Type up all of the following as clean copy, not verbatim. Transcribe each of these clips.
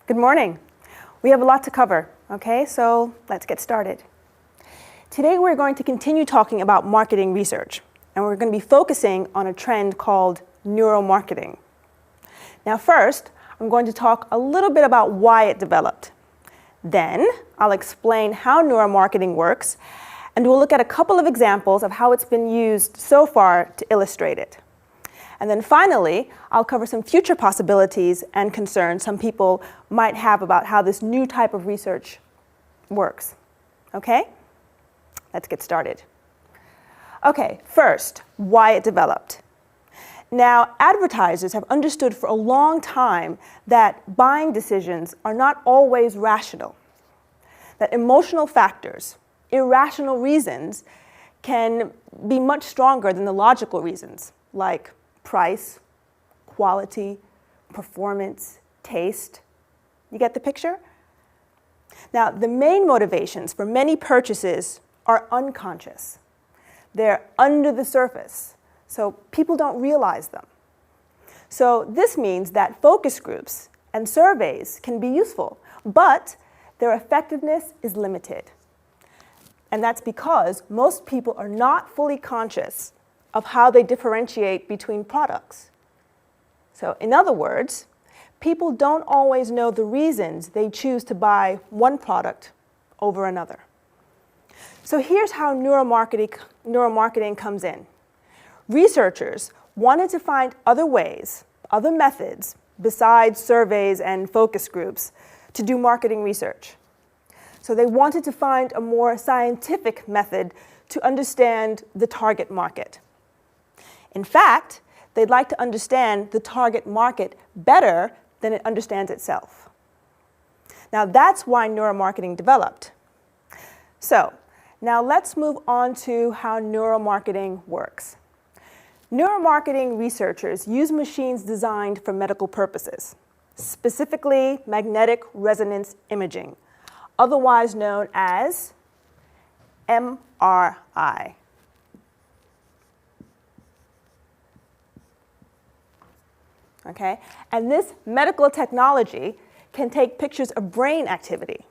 Good morning. We have a lot to cover, okay? So let's get started. Today we're going to continue talking about marketing research, and we're going to be focusing on a trend called neuromarketing. Now first, I'm going to talk a little bit about why it developed. Then I'll explain how neuromarketing works, and we'll look at a couple of examples of how it's been used so far to illustrate it. And then finally, I'll cover some future possibilities and concerns some people might have about how this new type of research works. Okay? Let's get started. Okay, first, why it developed. Now, advertisers have understood for a long time that buying decisions are not always rational, that emotional factors, irrational reasons, can be much stronger than the logical reasons, like price, quality, performance, taste. You get the picture? Now, the main motivations for many purchases are unconscious. They're under the surface, so people don't realize them. So this means that focus groups and surveys can be useful, but their effectiveness is limited. And that's because most people are not fully conscious of how they differentiate between products. So in other words, people don't always know the reasons they choose to buy one product over another. So here's how neuromarketing comes in. Researchers wanted to find other ways, other methods, besides surveys and focus groups, to do marketing research. So they wanted to find a more scientific method to understand the target market. In fact, they'd like to understand the target market better than it understands itself. Now that's why neuromarketing developed. So now let's move on to how neuromarketing works. Neuromarketing researchers use machines designed for medical purposes, specifically magnetic resonance imaging, otherwise known as MRI. Okay? And this medical technology can take pictures of brain activity.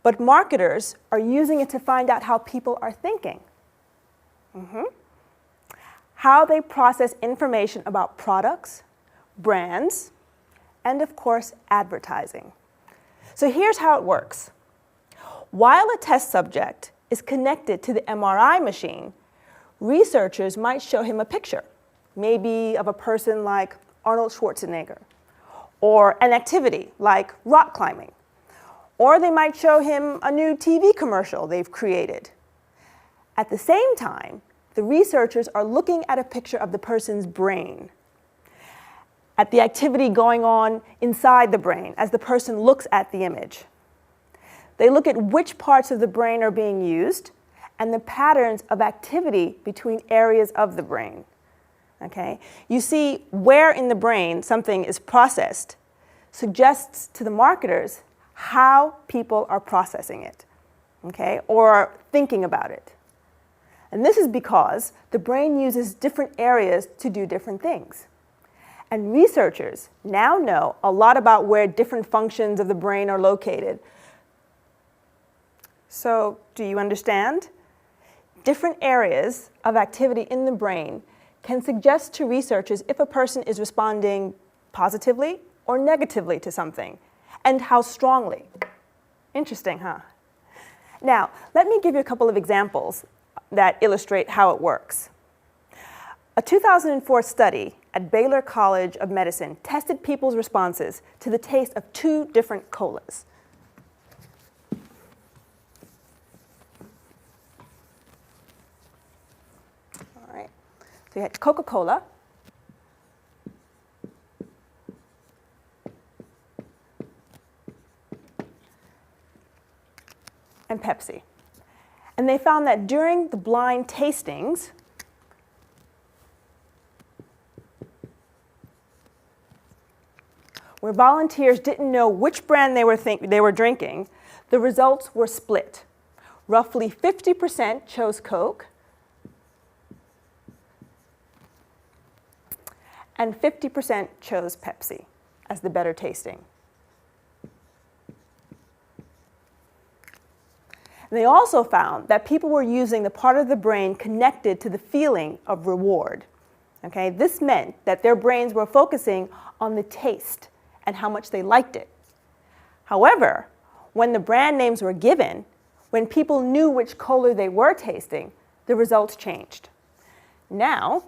But marketers are using it to find out how people are thinking. How they process information about products, brands, and of course, advertising. So here's how it works. While a test subject is connected to the MRI machine, researchers might show him a picture, maybe of a person like Arnold Schwarzenegger, or an activity like rock climbing. Or they might show him a new TV commercial they've created. At the same time, the researchers are looking at a picture of the person's brain, at the activity going on inside the brain as the person looks at the image. They look at which parts of the brain are being used and the patterns of activity between areas of the brain. Okay? You see, where in the brain something is processed suggests to the marketers how people are processing it, okay, or thinking about it. And this is because the brain uses different areas to do different things. And researchers now know a lot about where different functions of the brain are located. So, do you understand? Different areas of activity in the brain can suggest to researchers if a person is responding positively or negatively to something, and how strongly. Interesting, huh? Now, let me give you a couple of examples that illustrate how it works. A 2004 study at Baylor College of Medicine tested people's responses to the taste of two different colas. So you had Coca-Cola, and Pepsi. And they found that during the blind tastings, where volunteers didn't know which brand they were drinking, the results were split. Roughly 50% chose Coke, and 50% chose Pepsi as the better tasting. They also found that people were using the part of the brain connected to the feeling of reward. Okay? This meant that their brains were focusing on the taste and how much they liked it. However, when the brand names were given, when people knew which cola they were tasting, the results changed. Now,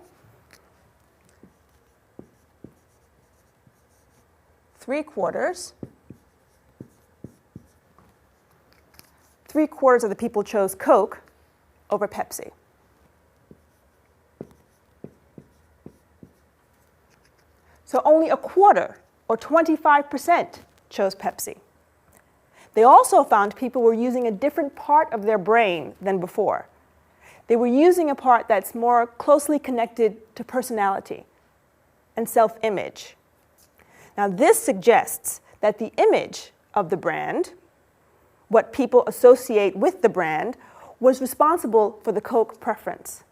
three-quarters of the people chose Coke over Pepsi. So only a quarter, or 25%, chose Pepsi. They also found people were using a different part of their brain than before. They were using a part that's more closely connected to personality and self-image. Now, this suggests that the image of the brand, what people associate with the brand, was responsible for the Coke preference.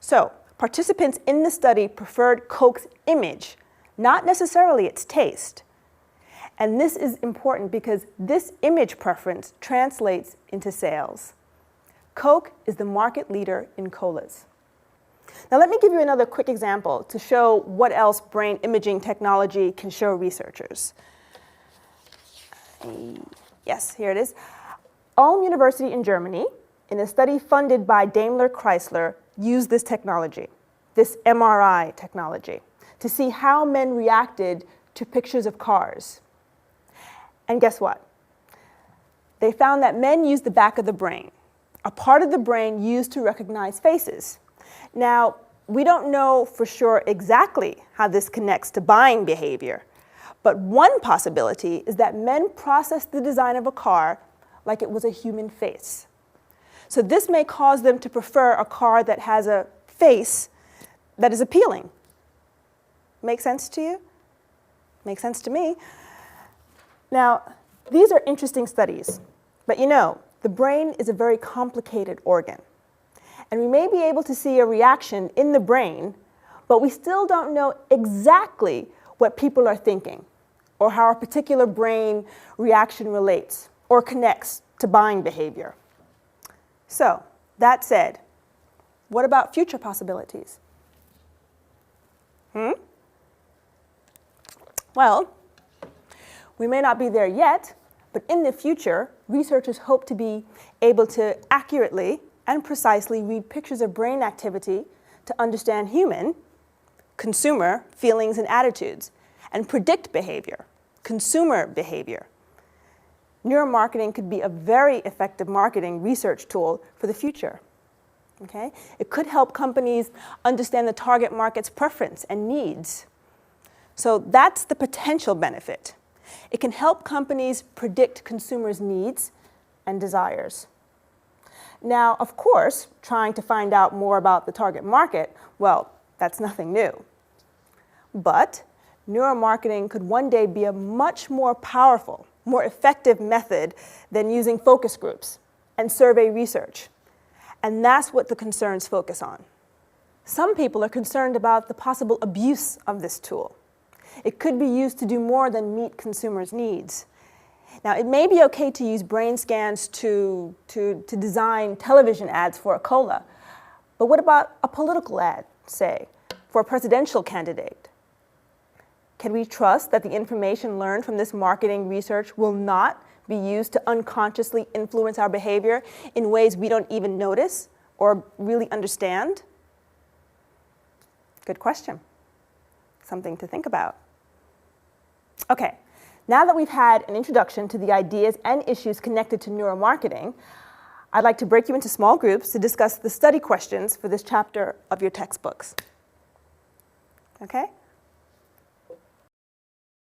So, participants in the study preferred Coke's image, not necessarily its taste. And this is important because this image preference translates into sales. Coke is the market leader in colas. Now let me give you another quick example to show what else brain imaging technology can show researchers. Yes, here it is. Ulm University in Germany, in a study funded by Daimler Chrysler, used this technology, this MRI technology, to see how men reacted to pictures of cars. And guess what? They found that men used the back of the brain, a part of the brain used to recognize faces. Now, we don't know for sure exactly how this connects to buying behavior, but one possibility is that men process the design of a car like it was a human face. So this may cause them to prefer a car that has a face that is appealing. Make sense to you? Makes sense to me. Now, these are interesting studies, but you know, the brain is a very complicated organ. And we may be able to see a reaction in the brain, but we still don't know exactly what people are thinking or how a particular brain reaction relates or connects to buying behavior. So, that said, what about future possibilities? Well, we may not be there yet, but in the future, researchers hope to be able to accurately and precisely read pictures of brain activity to understand human, consumer feelings and attitudes, and predict behavior, consumer behavior. Neuromarketing could be a very effective marketing research tool for the future. Okay? It could help companies understand the target market's preference and needs. So that's the potential benefit. It can help companies predict consumers' needs and desires. Now, of course, trying to find out more about the target market, well, that's nothing new. But neuromarketing could one day be a much more powerful, more effective method than using focus groups and survey research. And that's what the concerns focus on. Some people are concerned about the possible abuse of this tool. It could be used to do more than meet consumers' needs. Now, it may be okay to use brain scans to design television ads for a cola, but what about a political ad, say, for a presidential candidate? Can we trust that the information learned from this marketing research will not be used to unconsciously influence our behavior in ways we don't even notice or really understand? Good question. Something to think about. Okay, now that we've had an introduction to the ideas and issues connected to neuromarketing, I'd like to break you into small groups to discuss the study questions for this chapter of your textbooks. Okay?